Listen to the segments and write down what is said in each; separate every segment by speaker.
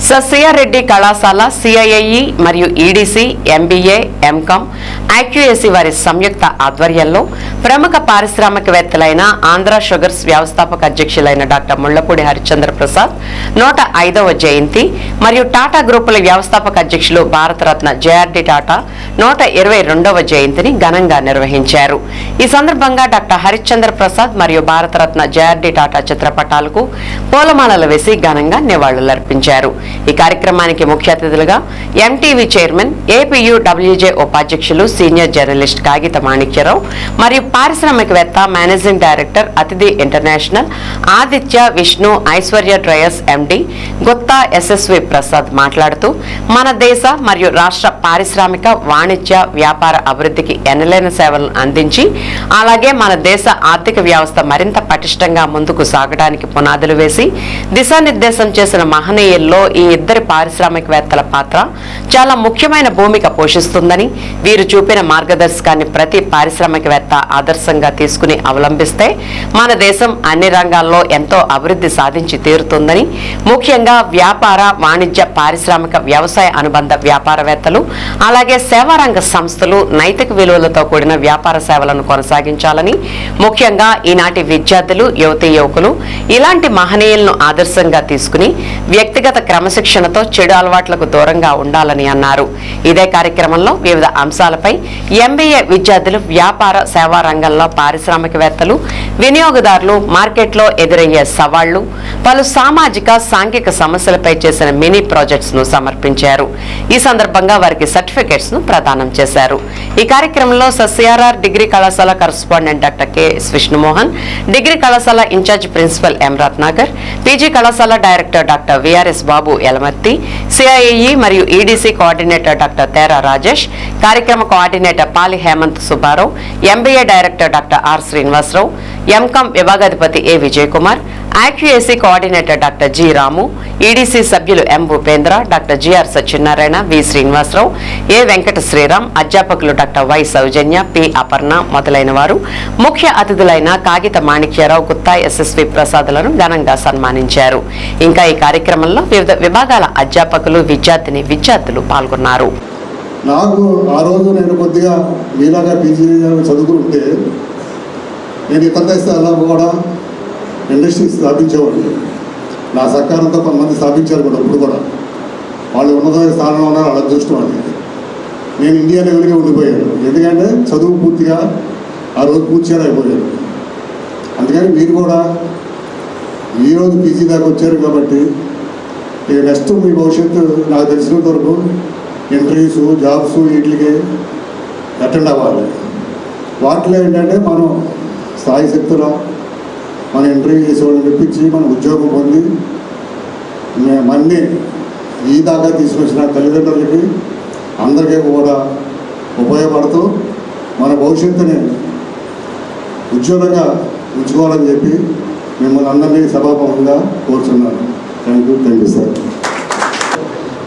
Speaker 1: CR Reddy కళాశాల సిఐఐఈ మరియు EDC MBA MCom ఐక్యూఎస్సీ వారి సంయుక్త ఆధ్వర్యంలో ప్రముఖ పారిశ్రామికవేత్తలైన ఆంధ్ర షుగర్స్ వ్యవస్థాపక అధ్యక్షులైన డాక్టర్ ముళ్లపూడి హరిశ్చంద్ర ప్రసాద్ 105వ జయంతి మరియు టాటా గ్రూపుల వ్యవస్థాపక అధ్యక్షులు భారతరత్న జేఆర్డీ టాటా 122వ జయంతిని ఘనంగా నిర్వహించారు. ఈ సందర్భంగా డాక్టర్ హరిశ్చంద్ర ప్రసాద్ మరియు భారతరత్న జేఆర్డీ టాటా చిత్రపటాలకు పూలమాలలు వేసి ఘనంగా నివాళులర్పించారు. ఈ కార్యక్రమానికి ముఖ్య అతిథులుగా ఎంటీవీ చైర్మన్ ఏపీయూడబ్ల్యూజే ఉపాధ్యక్షులు సీనియర్ జర్నలిస్ట్ కాగిత మాణిక్యరావు మరియు పారిశ్రామికవేత్త మేనేజింగ్ డైరెక్టర్ అతిథి ఇంటర్నేషనల్ ఆదిత్య విష్ణు ఐశ్వర్య డ్రయర్స్ ఎండి గుత్తా ఎస్ఎస్వి ప్రసాద్ మాట్లాడుతూ మన దేశ మరియు రాష్ట్ర పారిశ్రామిక వాణిజ్య వ్యాపార అభివృద్ధికి ఎనలేని సేవలను అందించి అలాగే మన దేశ ఆర్థిక వ్యవస్థ మరింత పటిష్టంగా ముందుకు సాగడానికి పునాదులు వేసి దిశానిర్దేశం చేసిన మహనీయుల్లో ఈ ఇద్దరి పారిశ్రామికవేత్తల పాత్ర చాలా ముఖ్యమైన భూమిక పోషిస్తుందని, వీరు చూపిన మార్గదర్శకాన్ని ప్రతి పారిశ్రామికవేత్త ఆదర్శంగా తీసుకుని అవలంబిస్తే మన దేశం అన్ని రంగాల్లో ఎంతో అభివృద్ధి సాధించి తీరుతుందని, ముఖ్యంగా వ్యాపార వాణిజ్య పారిశ్రామిక వ్యవసాయ అనుబంధ వ్యాపారవేత్తలు అలాగే సేవారంగ సంస్థలు నైతిక విలువలతో కూడిన వ్యాపార సేవలను కొనసాగించాలని, ముఖ్యంగా ఈనాటి విద్యార్థులు యువతీ యువకులు ఇలాంటి మహనీయులను ఆదర్శంగా తీసుకుని వ్యక్తిగత క్రమశిక్షణతో చెడు అలవాట్లకు దూరంగా ఉండాలని అన్నారు. ఇదే కార్యక్రమంలో వివిధ అంశాలపై ఎంబీఏ విద్యార్థులు వ్యాపార సేవా రంగంలో పారిశ్రామికవేత్తలు వినియోగదారులు మార్కెట్లో ఎదురయ్యే సవాళ్లు పలు సామాజిక సాంఘిక సమస్యలపై చేసిన మినీ ప్రాజెక్ట్స్ ను సమర్పించారు. ఈ సందర్భంగా వారికి సర్టిఫికెట్స్ ను ప్రదానం చేశారు. ఈ కార్యక్రమంలో సిఆర్ఆర్ డిగ్రీ కళాశాల correspondent doctor KS Vishnumohan, degree కళాశాల incharge principal M Ratnakar, PG కళాశాల director doctor VRS Babu Yalamarthi, CIE మరియు EDC coordinator doctor Tera Rajesh, కార్యక్రమ coordinator Pali Hemanth Subbarao, MBA director doctor R Srinivasarao, MCom విభాగాధిపతి A Vijay Kumar, IQAC coordinator doctor G Ramu, EDC సభ్యులు M Bhupendra, doctor GR Satyanarayana, V Srinivasarao, A Venkata Sriram, అధ్యాపకులు doctor Y Soujanya, P Aparna మొదలైన వారు ముఖ్య అతిథులైన కాగిత మాణిక్యరావు, గుత్తా ఎస్ఎస్వి ప్రసాద్లను ఘనంగా సన్మానించారు. ఇంకా ఈ కార్యక్రమంలో వివిధ విభాగాల అధ్యాపకులు విద్యార్థులు పాల్గొన్నారు.
Speaker 2: నాకు ఆ రోజు నేను కొద్దిగా మీలాగా పీజీ చదువుకుంటే నేను ఇతర దేశాల్లో కూడా ఇండస్ట్రీ స్థాపించేవాడిని. నా సహకారంతో కొంతమంది స్థాపించారు కూడా. ఇప్పుడు కూడా వాళ్ళు ఉన్నత స్థానంలో ఉన్నారు. వాళ్ళ అదృష్టం అది. నేను ఇండియా లెవెల్గా ఉండిపోయాను. ఎందుకంటే చదువు పూర్తిగా ఆ రోజు పూర్తి చేయలేకపోయాను. అందుకని మీరు కూడా ఈరోజు పీజీ దాకా వచ్చారు కాబట్టి ఇక నెక్స్ట్ మీ భవిష్యత్తు నాకు తెలిసినంత వరకు ఇంటర్వ్యూస్ జాబ్స్ వీటికి అటెండ్ అవ్వాలి. వాటిలో ఏంటంటే మనం స్థాయి శక్తుల మన ఇంటర్వ్యూ చేసేవాళ్ళని తెప్పించి మనం ఉద్యోగం పొంది మన్ని ఈ దాకా తీసుకొచ్చిన తల్లిదండ్రులకి అందరికీ కూడా ఉపయోగపడుతూ మన భవిష్యత్తుని ఉజ్వలంగా ఉంచుకోవాలని చెప్పి మిమ్మల్ని అందరినీ సభాముఖంగా కోరుచున్నాను. Thank you sir.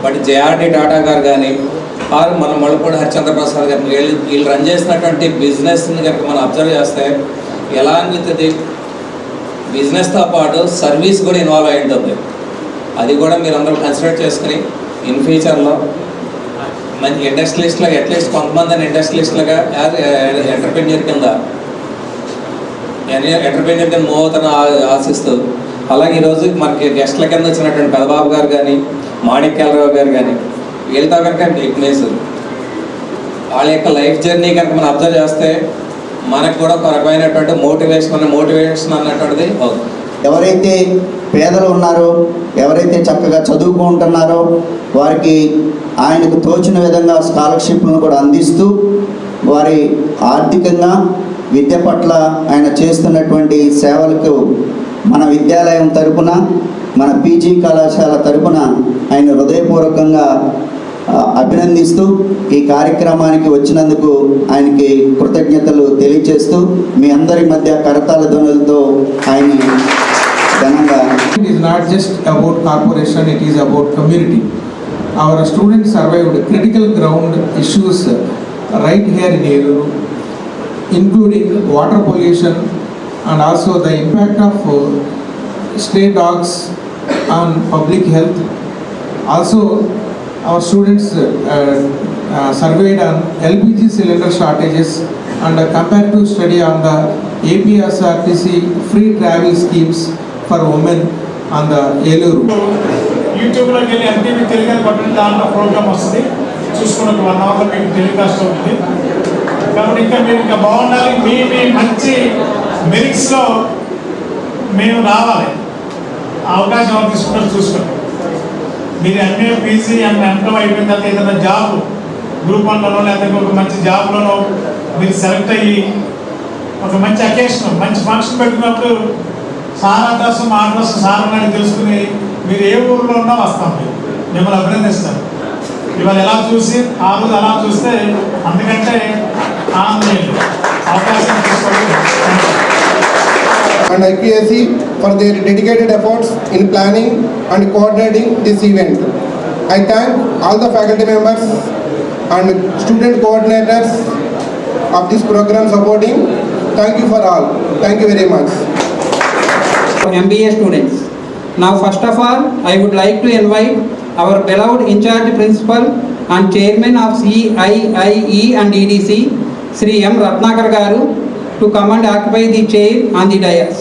Speaker 3: But JRD Tata గారు కానీ మన ముళ్లపూడి హరిశ్చంద్ర ప్రసాద్ గారు వీళ్ళు రన్ చేసినటువంటి బిజినెస్ని కనుక మనం అబ్జర్వ్ చేస్తే ఎలా అనిపిస్తుంది, బిజినెస్తో పాటు సర్వీస్ కూడా ఇన్వాల్వ్ అయి ఉంటుంది. అది కూడా మీరు అందరూ కన్సిడర్ చేసుకుని ఇన్ ఫ్యూచర్లో మంచి ఇండస్ట్రియలిస్ట్లుగా అట్లీస్ట్ కొంతమందిని ఇండస్ట్రియలిస్ట్లుగా ఎంటర్ప్రెన్యూర్ కింద మూవ్ అవుతాను ఆశిస్తూ, అలాగే ఈరోజు మనకి గెస్ట్ల కింద వచ్చినటువంటి పెదబాబు గారు కానీ మాణిక్యాలరావు గారు కానీ వీళ్ళతో కనుక టెక్నీస్ వాళ్ళ యొక్క లైఫ్ జర్నీ కనుక మనం అబ్జర్వ్ చేస్తే మనకు కూడా ఒక రకమైనటువంటి మోటివేషన్ అన్నటువంటిది అవుతుంది.
Speaker 4: ఎవరైతే పేదలు ఉన్నారో, ఎవరైతే చక్కగా చదువుకుంటున్నారో వారికి ఆయనకు తోచిన విధంగా స్కాలర్షిప్లను కూడా అందిస్తూ వారి ఆర్థికంగా విద్య పట్ల ఆయన చేస్తున్నటువంటి సేవలకు మన విద్యాలయం తరపున మన పీజీ కళాశాల తరపున ఆయన హృదయపూర్వకంగా అభినందిస్తూ ఈ కార్యక్రమానికి వచ్చినందుకు ఆయనకి కృతజ్ఞతలు తెలియజేస్తూ మీ అందరి మధ్య కరతాళ ధ్వనులతో ఆయన ఘనంగా.
Speaker 5: It is not just about corporation, it is about community. Our students survived critical ground issues right here in Eruru, including water pollution and also the impact of stray dogs on public health Also, our students surveyed on LPG cylinder shortages and a comparative study on the APSRTC free travel schemes for women on the Eluru.
Speaker 6: యూట్యూబ్లోకి వెళ్ళి NTV Telugu అని కొట్టండి, దాంట్లో programme వస్తుంది, చూసుకుని ఒక 1 అవర్లో మీకు టెలికాస్ట్ అవుతుంది. కాబట్టి ఇంకా మీరు ఇంకా బాగుండాలి, మీ మంచి మెరిట్స్లో మేము రావాలి, అవకాశం ఎవరు తీసుకుంటారో చూసుకోండి. మీరు ఎంఏ పీజీ ఎంకమ్ అయిపోయిన తర్వాత ఏదైనా జాబ్ గ్రూప్ 1లోనో లేకపోతే ఒక మంచి జాబ్లోనో మీరు సెలెక్ట్ అయ్యి ఒక మంచి అకేషన్ మంచి ఫంక్షన్ పెట్టుకున్నప్పుడు సార్ అడ్రస్ మా అడ్రస్ సార్ అని తెలుసుకుని మీరు ఏ ఊరిలో ఉన్నా వస్తాం, మిమ్మల్ని అభినందిస్తాం. ఇవాళ ఎలా చూసి ఆ రోజు అలా చూస్తే అందుకంటే ఆనందం అవకాశం తీసుకోండి.
Speaker 7: And IQAC for their dedicated efforts in planning and coordinating this event. I thank all the faculty members and student coordinators of this program supporting. Thank you for all. Thank you very much.
Speaker 8: MBA students. Now first of all, I would like to invite our beloved in-charge principal and chairman of CIIE and EDC, Sri M. Ratnakar Garu, to come and occupy the chair on the dais.